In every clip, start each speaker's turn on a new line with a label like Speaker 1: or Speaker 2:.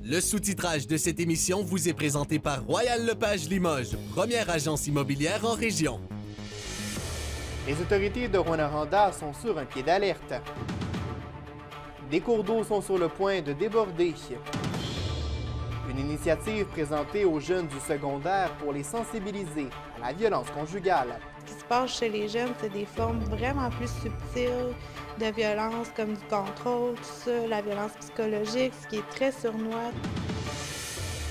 Speaker 1: Le sous-titrage de cette émission vous est présenté par Royal Lepage Limoges, première agence immobilière en région.
Speaker 2: Les autorités de Rouyn-Noranda sont sur un pied d'alerte. Des cours d'eau sont sur le point de déborder. Une initiative présentée aux jeunes du secondaire pour les sensibiliser à la violence conjugale.
Speaker 3: Ce qui se passe chez les jeunes, c'est des formes vraiment plus subtiles de violence, comme du contrôle, tout ça, la violence psychologique, ce qui est très sournois.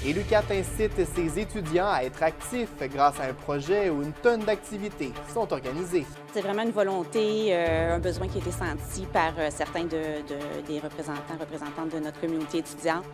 Speaker 2: Et l'UQAT incite ses étudiants à être actifs grâce à un projet où une tonne d'activités sont organisées.
Speaker 4: C'est vraiment une volonté, un besoin qui a été senti par certains des représentantes de notre communauté étudiante.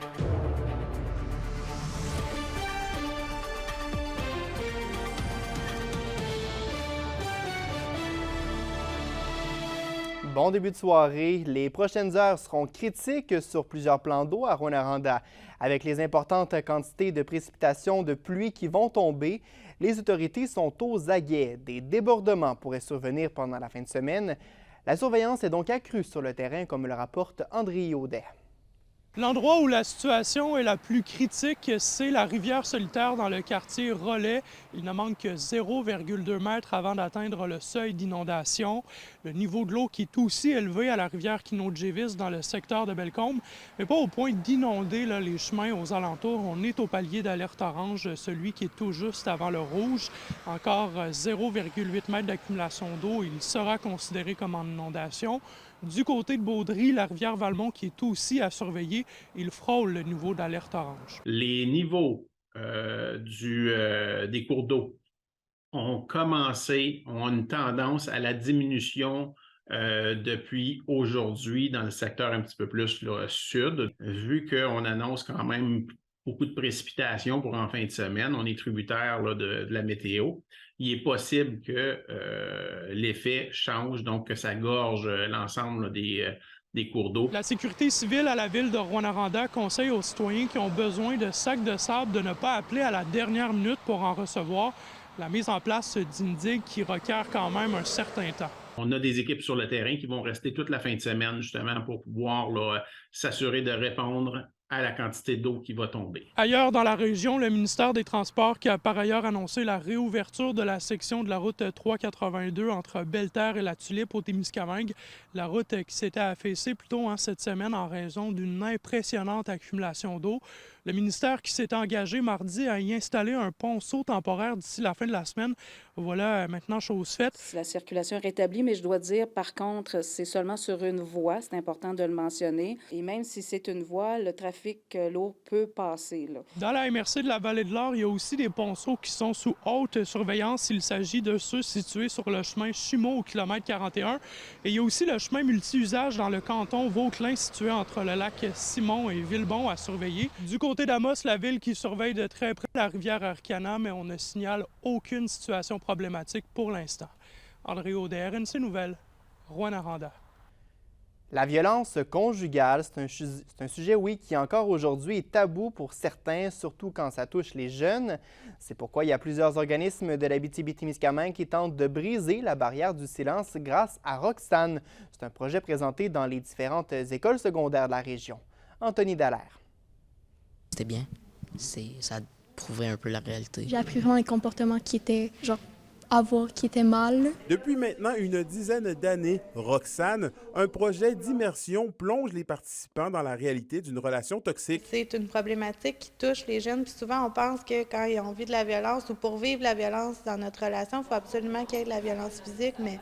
Speaker 2: Bon début de soirée. Les prochaines heures seront critiques sur plusieurs plans d'eau à Rouyn-Noranda. Avec les importantes quantités de précipitations de pluie qui vont tomber, les autorités sont aux aguets. Des débordements pourraient survenir pendant la fin de semaine. La surveillance est donc accrue sur le terrain, comme le rapporte André Audet.
Speaker 5: L'endroit où la situation est la plus critique, c'est la rivière solitaire dans le quartier Rollet. Il ne manque que 0,2 mètres avant d'atteindre le seuil d'inondation. Le niveau de l'eau qui est aussi élevé à la rivière Kinotjevis dans le secteur de Bellecombe, mais pas au point d'inonder les chemins aux alentours. On est au palier d'alerte orange, celui qui est tout juste avant le rouge. Encore 0,8 mètres d'accumulation d'eau. Il sera considéré comme en inondation. Du côté de Baudry, la rivière Valmont, qui est aussi à surveiller, il frôle le niveau d'alerte orange.
Speaker 6: Les niveaux des cours d'eau ont une tendance à la diminution depuis aujourd'hui dans le secteur un petit peu plus sud. Vu qu'on annonce quand même beaucoup de précipitations pour en fin de semaine, on est tributaire de la météo. Il est possible que l'effet change, donc que ça gorge l'ensemble des cours d'eau.
Speaker 5: La sécurité civile à la ville de Rouyn-Noranda conseille aux citoyens qui ont besoin de sacs de sable de ne pas appeler à la dernière minute pour en recevoir. La mise en place d'une digue qui requiert quand même un certain temps.
Speaker 6: On a des équipes sur le terrain qui vont rester toute la fin de semaine justement pour pouvoir s'assurer de répondre à la quantité d'eau qui va tomber.
Speaker 5: Ailleurs dans la région, le ministère des Transports qui a par ailleurs annoncé la réouverture de la section de la route 382 entre Belle-Terre et la Tulipe au Témiscamingue. La route qui s'était affaissée plus tôt cette semaine en raison d'une impressionnante accumulation d'eau. Le ministère qui s'est engagé mardi à y installer un ponceau temporaire d'ici la fin de la semaine. Voilà maintenant chose faite.
Speaker 4: La circulation est rétablie, mais je dois dire, par contre, c'est seulement sur une voie. C'est important de le mentionner. Et même si c'est une voie, le trafic lourd peut passer.
Speaker 5: Dans la MRC de la Vallée de l'Or, il y a aussi des ponceaux qui sont sous haute surveillance. Il s'agit de ceux situés sur le chemin Chumeau au kilomètre 41. Et il y a aussi le chemin multi-usage dans le canton Vauclin situé entre le lac Simon et Villebon à surveiller. Du côté d'Amos, la ville qui surveille de très près la rivière Arcana, mais on ne signale aucune situation problématique pour l'instant. André Audet, RNC Nouvelles, Rouyn-Noranda.
Speaker 2: La violence conjugale, c'est un sujet, oui, qui encore aujourd'hui est tabou pour certains, surtout quand ça touche les jeunes. C'est pourquoi il y a plusieurs organismes de l'Abitibi-Témiscamingue qui tentent de briser la barrière du silence grâce à Roxane. C'est un projet présenté dans les différentes écoles secondaires de la région. Anthony Dallaire.
Speaker 7: C'était bien. Ça prouvait un peu la réalité.
Speaker 8: J'ai appris vraiment les comportements qui étaient, qui étaient mal.
Speaker 9: Depuis maintenant une dizaine d'années, Roxane, un projet d'immersion, plonge les participants dans la réalité d'une relation toxique.
Speaker 3: C'est une problématique qui touche les jeunes, puis souvent on pense que quand ils ont vécu de la violence ou pour vivre la violence dans notre relation, il faut absolument qu'il y ait de la violence physique, mais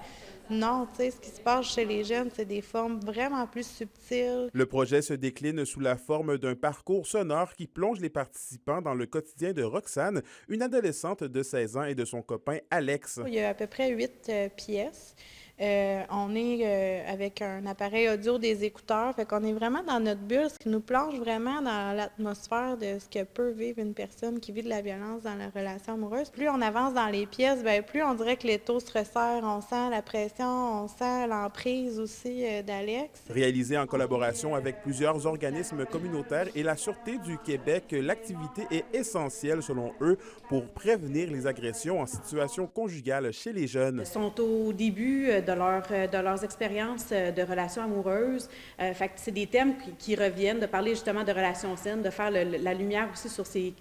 Speaker 3: non, tu sais, ce qui se passe chez les jeunes, c'est des formes vraiment plus subtiles.
Speaker 9: Le projet se décline sous la forme d'un parcours sonore qui plonge les participants dans le quotidien de Roxane, une adolescente de 16 ans et de son copain Alex.
Speaker 3: Il y a à peu près 8 pièces. On est avec un appareil audio, des écouteurs, fait qu'on est vraiment dans notre bulle, ce qui nous plonge vraiment dans l'atmosphère de ce que peut vivre une personne qui vit de la violence dans la relation amoureuse. Plus on avance dans les pièces, plus on dirait que les taux se resserrent, on sent la pression, on sent l'emprise aussi d'Alex.
Speaker 9: Réalisé en collaboration avec plusieurs organismes communautaires et la Sûreté du Québec, l'activité est essentielle selon eux pour prévenir les agressions en situation conjugale chez les jeunes.
Speaker 10: Ils sont au début de leurs expériences de relations amoureuses. Fait que c'est des thèmes qui reviennent, de parler justement de relations saines, de faire la lumière aussi sur c'est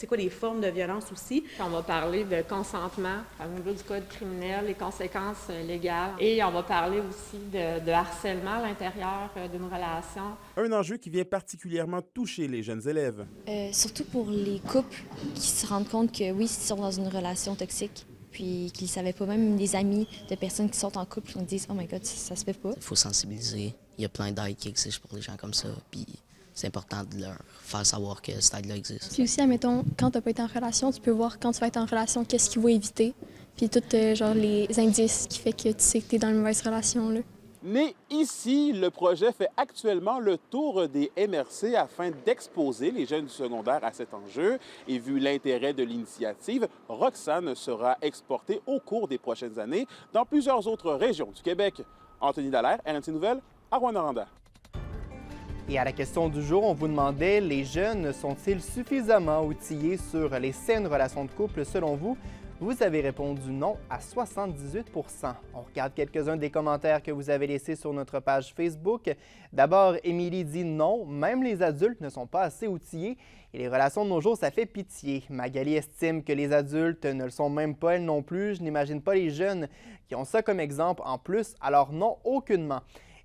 Speaker 10: quoi les formes de violence aussi.
Speaker 11: On va parler de consentement au niveau du code criminel, les conséquences légales. Et on va parler aussi de harcèlement à l'intérieur d'une relation.
Speaker 9: Un enjeu qui vient particulièrement toucher les jeunes élèves.
Speaker 8: Surtout pour les couples qui se rendent compte que oui, ils sont dans une relation toxique, puis qu'ils ne savaient pas, même des amis de personnes qui sont en couple, qui disent « Oh my God, ça se fait pas ».
Speaker 7: Il faut sensibiliser. Il y a plein d'aides qui existent pour les gens comme ça, puis c'est important de leur faire savoir que cette aide-là existe.
Speaker 8: Puis aussi, admettons, quand tu n'as pas été en relation, tu peux voir quand tu vas être en relation, qu'est-ce qu'il faut éviter, puis tous genre les indices qui fait que tu sais que tu es dans une mauvaise relation, là.
Speaker 9: Né ici, le projet fait actuellement le tour des MRC afin d'exposer les jeunes du secondaire à cet enjeu. Et vu l'intérêt de l'initiative, Roxane sera exportée au cours des prochaines années dans plusieurs autres régions du Québec. Anthony Dallaire, RNC Nouvelles, à Rouyn-Noranda.
Speaker 2: Et à la question du jour, on vous demandait, les jeunes sont-ils suffisamment outillés sur les saines relations de couple selon vous? Vous avez répondu non à 78 %. On regarde quelques-uns des commentaires que vous avez laissés sur notre page Facebook. D'abord, Émilie dit non, même les adultes ne sont pas assez outillés et les relations de nos jours, ça fait pitié. Magali estime que les adultes ne le sont même pas, elles non plus. Je n'imagine pas les jeunes qui ont ça comme exemple en plus, alors non, aucunement.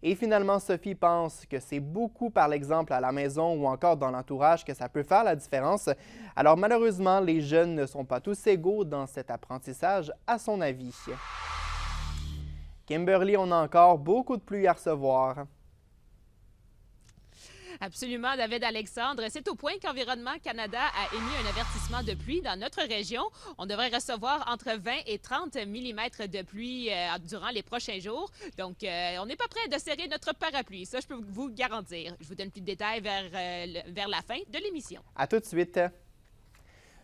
Speaker 2: Et finalement, Sophie pense que c'est beaucoup par l'exemple à la maison ou encore dans l'entourage que ça peut faire la différence. Alors malheureusement, les jeunes ne sont pas tous égaux dans cet apprentissage, à son avis. Kimberly, on a encore beaucoup de pluie à recevoir.
Speaker 12: Absolument, David-Alexandre. C'est au point qu'Environnement Canada a émis un avertissement de pluie dans notre région. On devrait recevoir entre 20 et 30 mm de pluie durant les prochains jours. Donc, on n'est pas prêt de serrer notre parapluie. Ça, je peux vous garantir. Je vous donne plus de détails vers la fin de l'émission.
Speaker 2: À tout de suite.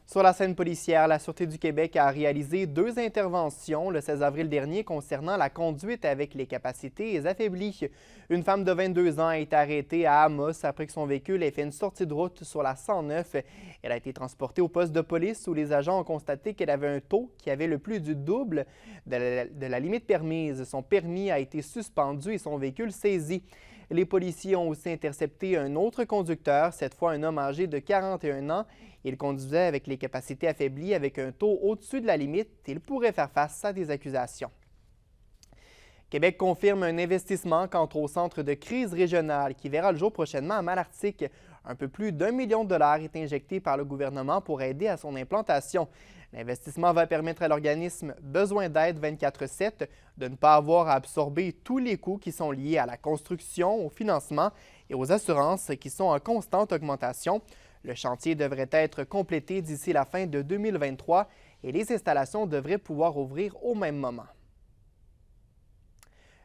Speaker 2: Sur la scène policière, la Sûreté du Québec a réalisé 2 interventions le 16 avril dernier concernant la conduite avec les capacités affaiblies. Une femme de 22 ans a été arrêtée à Amos après que son véhicule ait fait une sortie de route sur la 109. Elle a été transportée au poste de police où les agents ont constaté qu'elle avait un taux qui avait le plus du double de la limite permise. Son permis a été suspendu et son véhicule saisi. Les policiers ont aussi intercepté un autre conducteur, cette fois un homme âgé de 41 ans. Il conduisait avec les capacités affaiblies avec un taux au-dessus de la limite. Il pourrait faire face à des accusations. Québec confirme un investissement quant au centre de crise régional qui verra le jour prochainement à Malartic. Un peu plus d'1 million de dollars est injecté par le gouvernement pour aider à son implantation. L'investissement va permettre à l'organisme Besoin d'aide 24/7 de ne pas avoir à absorber tous les coûts qui sont liés à la construction, au financement et aux assurances qui sont en constante augmentation. Le chantier devrait être complété d'ici la fin de 2023 et les installations devraient pouvoir ouvrir au même moment.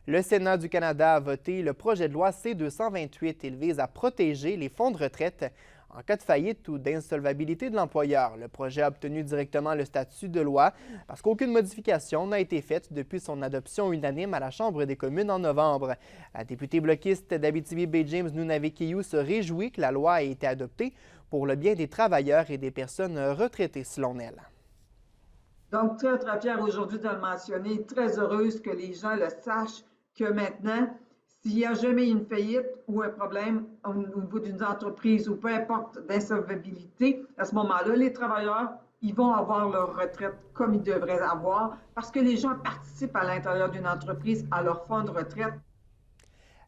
Speaker 2: Le Sénat du Canada a voté le projet de loi C-228. Il vise à protéger les fonds de retraite en cas de faillite ou d'insolvabilité de l'employeur. Le projet a obtenu directement le statut de loi parce qu'aucune modification n'a été faite depuis son adoption unanime à la Chambre des communes en novembre. La députée bloquiste d'Abitibi-Baie-James, Nunavik-Kiyu, se réjouit que la loi ait été adoptée pour le bien des travailleurs et des personnes retraitées, selon elle.
Speaker 13: Donc, très, très fière aujourd'hui de le mentionner, très heureuse que les gens le sachent que maintenant, s'il y a jamais une faillite ou un problème au niveau d'une entreprise ou peu importe d'insolvabilité, à ce moment-là, les travailleurs, ils vont avoir leur retraite comme ils devraient avoir parce que les gens participent à l'intérieur d'une entreprise à leur fonds de retraite.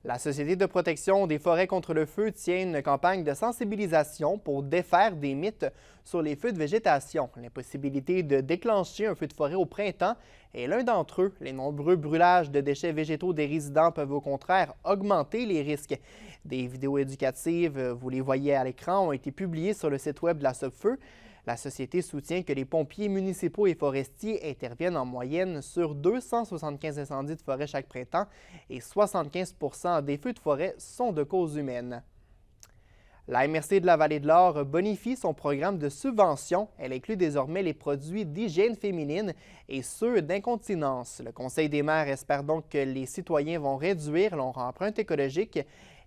Speaker 2: La Société de protection des forêts contre le feu tient une campagne de sensibilisation pour défaire des mythes sur les feux de végétation. L'impossibilité de déclencher un feu de forêt au printemps est l'un d'entre eux. Les nombreux brûlages de déchets végétaux des résidents peuvent au contraire augmenter les risques. Des vidéos éducatives, vous les voyez à l'écran, ont été publiées sur le site web de la Sopfeu. La Société soutient que les pompiers municipaux et forestiers interviennent en moyenne sur 275 incendies de forêt chaque printemps et 75 % des feux de forêt sont de cause humaine. La MRC de la Vallée-de-l'Or bonifie son programme de subvention. Elle inclut désormais les produits d'hygiène féminine et ceux d'incontinence. Le Conseil des maires espère donc que les citoyens vont réduire leur empreinte écologique.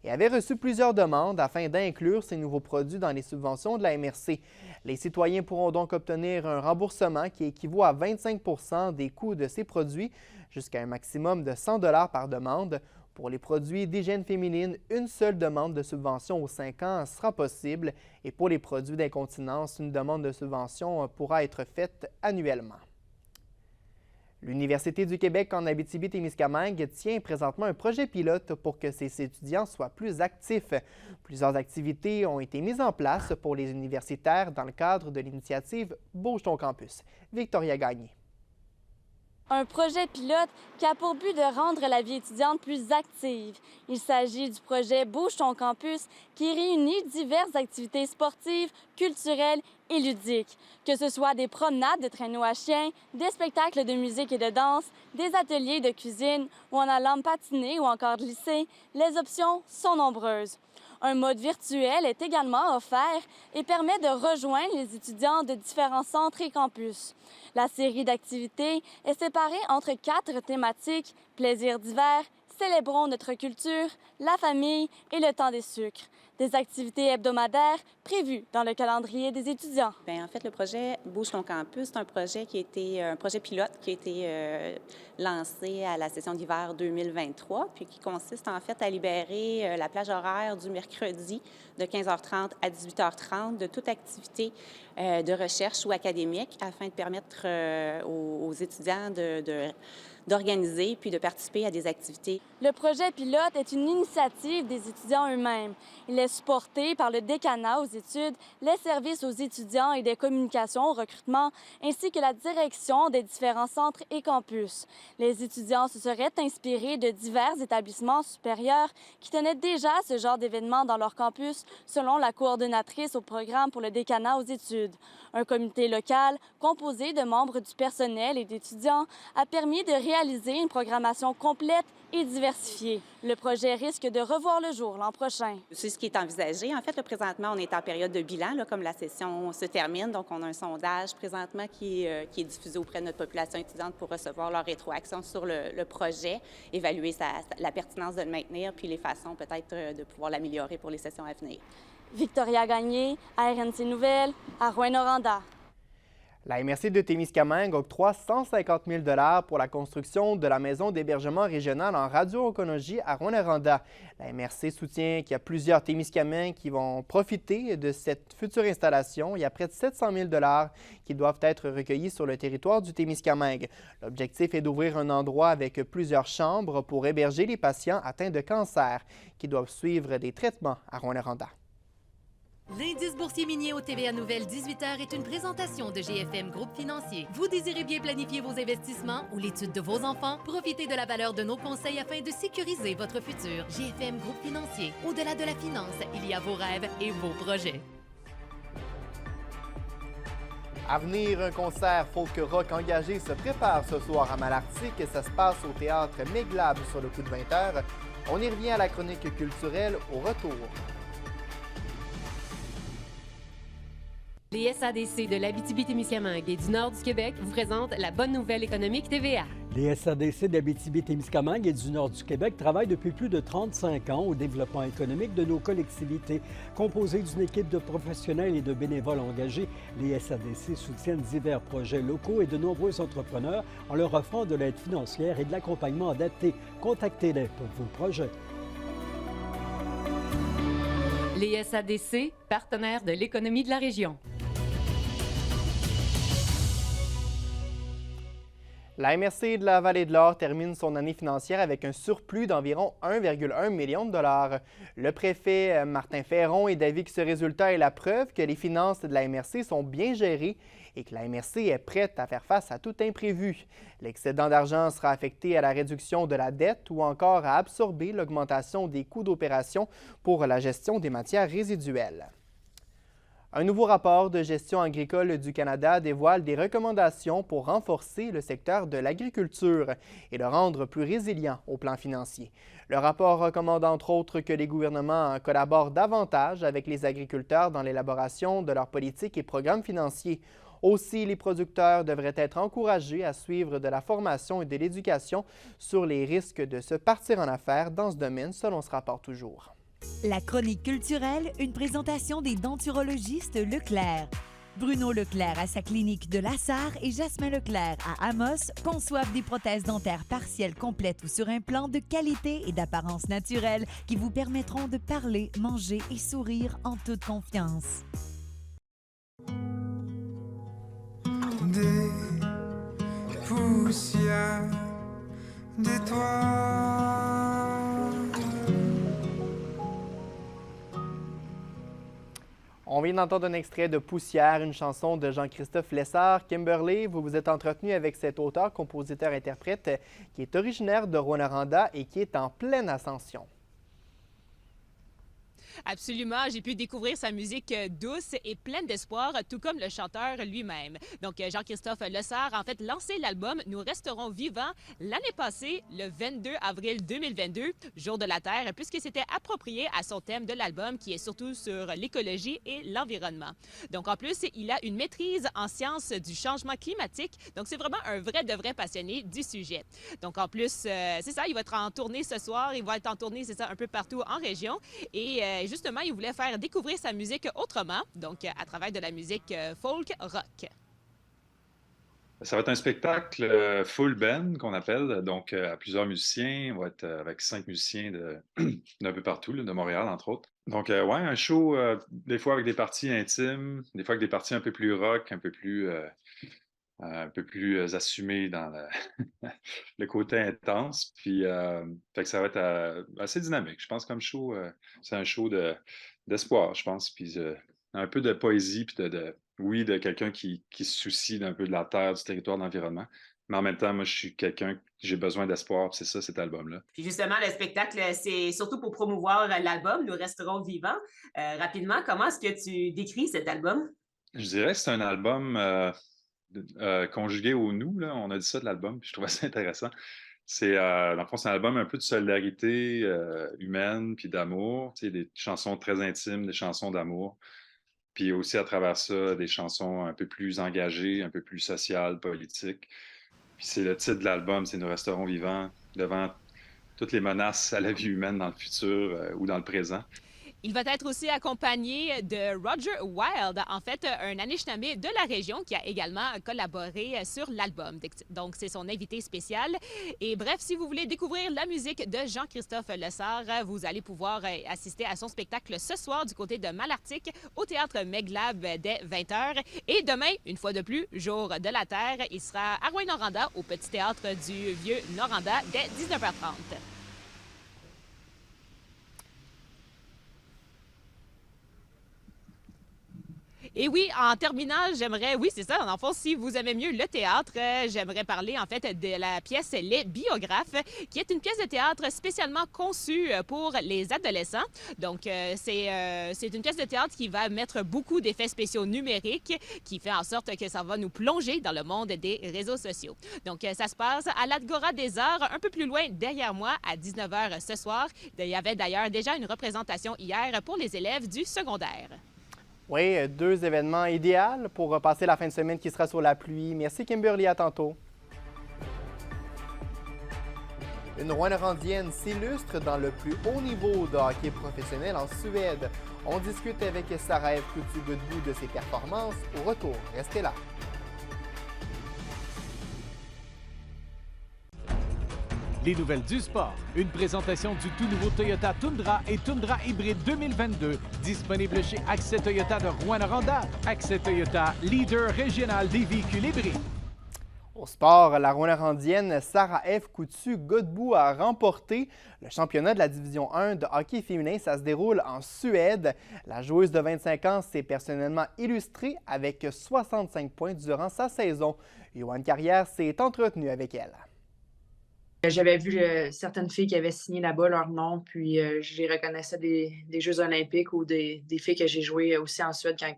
Speaker 2: et avait reçu plusieurs demandes afin d'inclure ces nouveaux produits dans les subventions de la MRC. Les citoyens pourront donc obtenir un remboursement qui équivaut à 25 % des coûts de ces produits, jusqu'à un maximum de 100 $ par demande. Pour les produits d'hygiène féminine, une seule demande de subvention aux 5 ans sera possible et pour les produits d'incontinence, une demande de subvention pourra être faite annuellement. L'Université du Québec en Abitibi-Témiscamingue tient présentement un projet pilote pour que ses étudiants soient plus actifs. Plusieurs activités ont été mises en place pour les universitaires dans le cadre de l'initiative Bouge ton campus. Victoria Gagné.
Speaker 14: Un projet pilote qui a pour but de rendre la vie étudiante plus active. Il s'agit du projet Bouge ton campus qui réunit diverses activités sportives, culturelles et ludiques. Que ce soit des promenades de traîneaux à chiens, des spectacles de musique et de danse, des ateliers de cuisine ou en allant patiner ou encore glisser, les options sont nombreuses. Un mode virtuel est également offert et permet de rejoindre les étudiants de différents centres et campus. La série d'activités est séparée entre 4 thématiques: plaisirs d'hiver, célébrons notre culture, la famille et le temps des sucres. Des activités hebdomadaires prévues dans le calendrier des étudiants.
Speaker 15: Bien, en fait, le projet Bouge ton campus, c'est un projet qui a été un projet pilote qui a été lancé à la session d'hiver 2023, puis qui consiste en fait à libérer la plage horaire du mercredi de 15h30 à 18h30 de toute activité de recherche ou académique afin de permettre aux étudiants d'organiser puis de participer à des activités.
Speaker 14: Le projet pilote est une initiative des étudiants eux-mêmes. Il est supporté par le décanat aux études, les services aux étudiants et des communications au recrutement, ainsi que la direction des différents centres et campus. Les étudiants se seraient inspirés de divers établissements supérieurs qui tenaient déjà ce genre d'événements dans leur campus, selon la coordonnatrice au programme pour le décanat aux études. Un comité local, composé de membres du personnel et d'étudiants, a permis de réaliser une programmation complète et diversifiée. Le projet risque de revoir le jour l'an prochain.
Speaker 15: C'est ce qui est envisagé. En fait, là, présentement, on est en période de bilan, là, comme la session se termine. Donc, on a un sondage présentement qui est diffusé auprès de notre population étudiante pour recevoir leur rétroaction sur le projet, évaluer la pertinence de le maintenir, puis les façons peut-être de pouvoir l'améliorer pour les sessions à venir.
Speaker 14: Victoria Gagné, à RNC Nouvelles, à Rouyn-Noranda.
Speaker 2: La MRC de Témiscamingue octroie 150 000 $ pour la construction de la maison d'hébergement régional en radio-oncologie à Rouyn-Noranda. La MRC soutient qu'il y a plusieurs Témiscamingues qui vont profiter de cette future installation. Il y a près de 700 000 $ qui doivent être recueillis sur le territoire du Témiscamingue. L'objectif est d'ouvrir un endroit avec plusieurs chambres pour héberger les patients atteints de cancer qui doivent suivre des traitements à Rouyn-Noranda.
Speaker 16: L'indice boursier minier au TVA Nouvelle 18h est une présentation de GFM Groupe Financier. Vous désirez bien planifier vos investissements ou l'étude de vos enfants? Profitez de la valeur de nos conseils afin de sécuriser votre futur. GFM Groupe Financier. Au-delà de la finance, il y a vos rêves et vos projets.
Speaker 2: À venir, un concert folk rock engagé se prépare ce soir à Malartic. Ça se passe au théâtre Méglable sur le coup de 20h. On y revient à la chronique culturelle au retour.
Speaker 17: Les SADC de l'Abitibi-Témiscamingue et du nord du Québec vous présentent la bonne nouvelle économique TVA.
Speaker 18: Les SADC d'Abitibi-Témiscamingue et du nord du Québec travaillent depuis plus de 35 ans au développement économique de nos collectivités. Composées d'une équipe de professionnels et de bénévoles engagés, les SADC soutiennent divers projets locaux et de nombreux entrepreneurs en leur offrant de l'aide financière et de l'accompagnement adapté. Contactez-les pour vos projets.
Speaker 17: Les SADC, partenaires de l'économie de la région.
Speaker 2: La MRC de la Vallée-de-l'Or termine son année financière avec un surplus d'environ 1,1 million de $. Le préfet Martin Ferron est d'avis que ce résultat est la preuve que les finances de la MRC sont bien gérées et que la MRC est prête à faire face à tout imprévu. L'excédent d'argent sera affecté à la réduction de la dette ou encore à absorber l'augmentation des coûts d'opération pour la gestion des matières résiduelles. Un nouveau rapport de gestion agricole du Canada dévoile des recommandations pour renforcer le secteur de l'agriculture et le rendre plus résilient au plan financier. Le rapport recommande entre autres que les gouvernements collaborent davantage avec les agriculteurs dans l'élaboration de leurs politiques et programmes financiers. Aussi, les producteurs devraient être encouragés à suivre de la formation et de l'éducation sur les risques de se partir en affaires dans ce domaine, selon ce rapport toujours.
Speaker 19: La chronique culturelle, une présentation des denturologistes Leclerc. Bruno Leclerc à sa clinique de Lassar et Jasmin Leclerc à Amos conçoivent des prothèses dentaires partielles complètes ou sur implant de qualité et d'apparence naturelle qui vous permettront de parler, manger et sourire en toute confiance.
Speaker 20: Des poussières d'étoiles.
Speaker 2: On vient d'entendre un extrait de Poussière, une chanson de Jean-Christophe Lessard. Kimberly, vous vous êtes entretenu avec cet auteur, compositeur, interprète qui est originaire de Rouyn-Noranda et qui est en pleine ascension.
Speaker 12: Absolument, j'ai pu découvrir sa musique douce et pleine d'espoir, tout comme le chanteur lui-même. Donc, Jean-Christophe Lessard a en fait lancé l'album « Nous resterons vivants » l'année passée, le 22 avril 2022, Jour de la Terre, puisqu'il s'était approprié à son thème de l'album, qui est surtout sur l'écologie et l'environnement. Donc, en plus, il a une maîtrise en sciences du changement climatique, donc c'est vraiment un vrai de vrai passionné du sujet. Donc, en plus, c'est ça, il va être en tournée ce soir, il va être en tournée, c'est ça, un peu partout en région, et justement, il voulait faire découvrir sa musique autrement, donc à travers de la musique folk rock.
Speaker 21: Ça va être un spectacle full band qu'on appelle, donc à plusieurs musiciens. On va être avec 5 musiciens d'un peu partout, là, de Montréal, entre autres. Donc, ouais, un show, des fois avec des parties intimes, des fois avec des parties un peu plus rock, un peu plus assumées dans le côté intense. Puis, fait que ça va être assez dynamique. Je pense comme show, c'est un show d'espoir, je pense. Puis, un peu de poésie, puis oui, de quelqu'un qui se soucie d'un peu de la terre, du territoire, de l'environnement. Mais en même temps, moi, je suis quelqu'un, j'ai besoin d'espoir, puis c'est ça, cet album-là.
Speaker 22: Puis justement, le spectacle, c'est surtout pour promouvoir l'album « Nous resterons vivants ». Rapidement, comment est-ce que tu décris cet album?
Speaker 21: Je dirais que c'est un album conjugué au « nous », là. On a dit ça de l'album, puis je trouvais ça intéressant. C'est, dans le fond, c'est un album un peu de solidarité humaine, puis d'amour. Tu sais, des chansons très intimes, des chansons d'amour. Puis aussi, à travers ça, des chansons un peu plus engagées, un peu plus sociales, politiques. Puis c'est le titre de l'album, c'est « Nous resterons vivants » devant toutes les menaces à la vie humaine dans le futur ou dans le présent.
Speaker 12: Il va être aussi accompagné de Roger Wilde, en fait, un Anishinaabe de la région qui a également collaboré sur l'album. Donc, c'est son invité spécial. Et bref, si vous voulez découvrir la musique de Jean-Christophe Lessard, vous allez pouvoir assister à son spectacle ce soir du côté de Malartic au Théâtre Meglab dès 20h. Et demain, une fois de plus, Jour de la Terre, il sera à Rouyn-Noranda au Petit Théâtre du Vieux-Noranda dès 19h30. Et oui, en terminant, j'aimerais, oui, c'est ça, en fond, si vous aimez mieux le théâtre, j'aimerais parler en fait de la pièce Les Biographes, qui est une pièce de théâtre spécialement conçue pour les adolescents. Donc, c'est une pièce de théâtre qui va mettre beaucoup d'effets spéciaux numériques, qui fait en sorte que ça va nous plonger dans le monde des réseaux sociaux. Donc, ça se passe à l'Agora des Arts, un peu plus loin derrière moi, à 19h ce soir. Il y avait d'ailleurs déjà une représentation hier pour les élèves du secondaire.
Speaker 2: Oui, 2 événements idéaux pour passer la fin de semaine qui sera sur la pluie. Merci Kimberly, à tantôt. Une Rouyn-Norandienne s'illustre dans le plus haut niveau de hockey professionnel en Suède. On discute avec Sarah-Ève Coutu-Godbout de ses performances. Au retour, restez là.
Speaker 23: Les nouvelles du sport. Une présentation du tout nouveau Toyota Tundra et Tundra Hybride 2022. Disponible chez Accès Toyota de Rouyn-Noranda. Accès Toyota, leader régional des véhicules hybrides.
Speaker 2: Au sport, la Rouyn-Norandienne Sarah-Ève Coutu-Godbout a remporté le championnat de la Division 1 de hockey féminin. Ça se déroule en Suède. La joueuse de 25 ans s'est personnellement illustrée avec 65 points durant sa saison. Yoann Carrière s'est entretenu avec elle.
Speaker 24: J'avais vu certaines filles qui avaient signé là-bas leur nom, puis je les reconnaissais des Jeux olympiques ou des filles que j'ai jouées aussi en Suède quand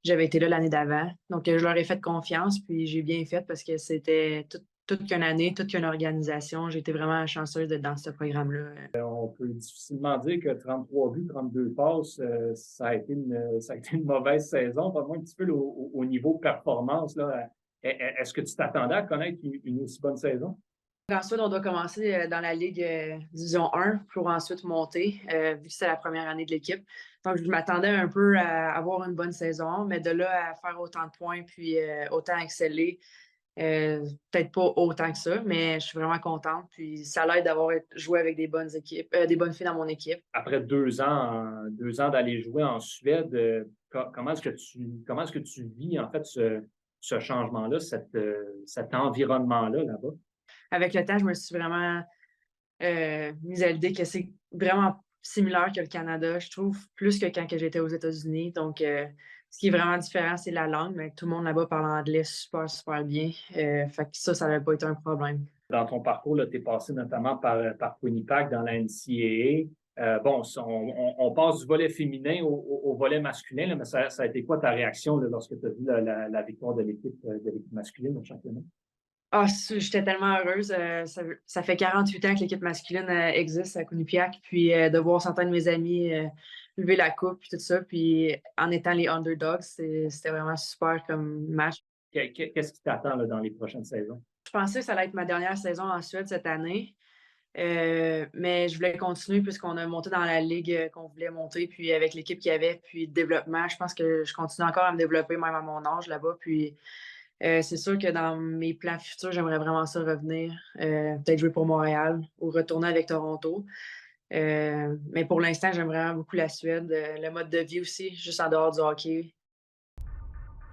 Speaker 24: j'avais été là l'année d'avant. Donc, je leur ai fait confiance, puis j'ai bien fait parce que c'était toute qu'une année, toute qu'une organisation. J'ai été vraiment chanceuse d'être dans ce programme-là.
Speaker 25: On peut difficilement dire que 33 buts, 32 passes, ça a été une mauvaise saison. Parle-moi un petit peu au niveau performance, là. Est-ce que tu t'attendais à connaître une aussi bonne saison?
Speaker 24: Ensuite, on doit commencer dans la Ligue Division 1 pour ensuite monter, vu que c'est la première année de l'équipe. Donc, je m'attendais un peu à avoir une bonne saison, mais de là à faire autant de points puis autant exceller, peut-être pas autant que ça, mais je suis vraiment contente. Puis ça l'aide d'avoir joué avec des bonnes équipes, des bonnes filles dans mon équipe.
Speaker 25: Après 2 ans d'aller jouer en Suède, comment est-ce que tu vis en fait ce changement-là, cet environnement-là là-bas?
Speaker 24: Avec le temps, je me suis vraiment mise à l'idée que c'est vraiment similaire que le Canada, je trouve, plus que quand j'étais aux États-Unis. Donc, ce qui est vraiment différent, c'est la langue, mais tout le monde là-bas parle anglais super, super bien. Fait que ça n'avait pas été un problème.
Speaker 25: Dans ton parcours, tu es passé notamment par Quinnipiac dans la NCAA. On passe du volet féminin au volet masculin, là, mais ça a été quoi ta réaction là, lorsque tu as vu la victoire de l'équipe masculine au championnat?
Speaker 24: Ah, j'étais tellement heureuse. Ça fait 48 ans que l'équipe masculine existe à Quinnipiac, puis de voir certains de mes amis lever la coupe, puis tout ça, puis en étant les underdogs, c'était vraiment super comme match.
Speaker 25: Qu'est-ce qui t'attend là, dans les prochaines saisons?
Speaker 24: Je pensais que ça allait être ma dernière saison en Suède cette année, mais je voulais continuer puisqu'on a monté dans la ligue qu'on voulait monter, puis avec l'équipe qu'il y avait, puis le développement, je pense que je continue encore à me développer même à mon âge là-bas, puis c'est sûr que dans mes plans futurs, j'aimerais vraiment ça revenir, peut-être jouer pour Montréal ou retourner avec Toronto. Mais pour l'instant, j'aime vraiment beaucoup la Suède, le mode de vie aussi, juste en dehors du hockey.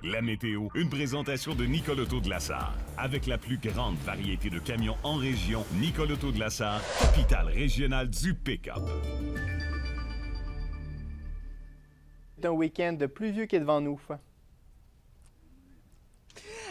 Speaker 1: La météo, une présentation de Nicole Auto de la Sarre. Avec la plus grande variété de camions en région, Nicole Auto de la Sarre, capitale régionale du pick-up.
Speaker 2: C'est un week-end pluvieux qui est devant nous.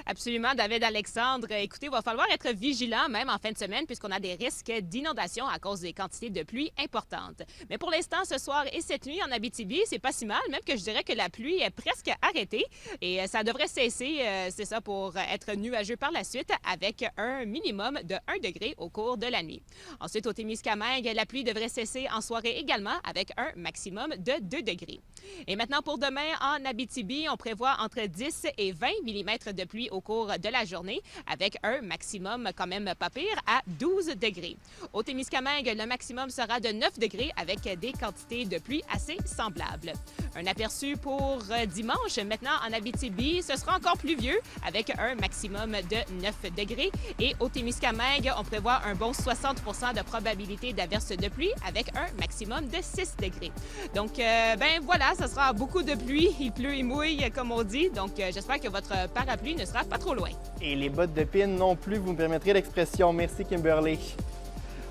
Speaker 12: Absolument, David Alexandre. Écoutez, il va falloir être vigilant même en fin de semaine puisqu'on a des risques d'inondation à cause des quantités de pluie importantes. Mais pour l'instant, ce soir et cette nuit en Abitibi, c'est pas si mal, même que je dirais que la pluie est presque arrêtée et ça devrait cesser, c'est ça, pour être nuageux par la suite avec un minimum de 1 degré au cours de la nuit. Ensuite, au Témiscamingue, la pluie devrait cesser en soirée également avec un maximum de 2 degrés. Et maintenant, pour demain, en Abitibi, on prévoit entre 10 et 20 mm de pluie au cours de la journée, avec un maximum quand même pas pire à 12 degrés. Au Témiscamingue, le maximum sera de 9 degrés avec des quantités de pluie assez semblables. Un aperçu pour dimanche, maintenant en Abitibi, ce sera encore pluvieux avec un maximum de 9 degrés. Et au Témiscamingue, on prévoit un bon 60 % de probabilité d'averse de pluie avec un maximum de 6 degrés. Donc, ben voilà, ça sera beaucoup de pluie. Il pleut et mouille, comme on dit. Donc, j'espère que votre parapluie ne sera pas trop loin.
Speaker 2: Et les bottes de pin non plus, vous me permettrez l'expression. Merci, Kimberly.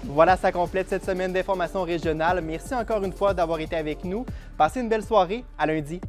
Speaker 2: Voilà, ça complète cette semaine d'informations régionales. Merci encore une fois d'avoir été avec nous. Passez une belle soirée. À lundi.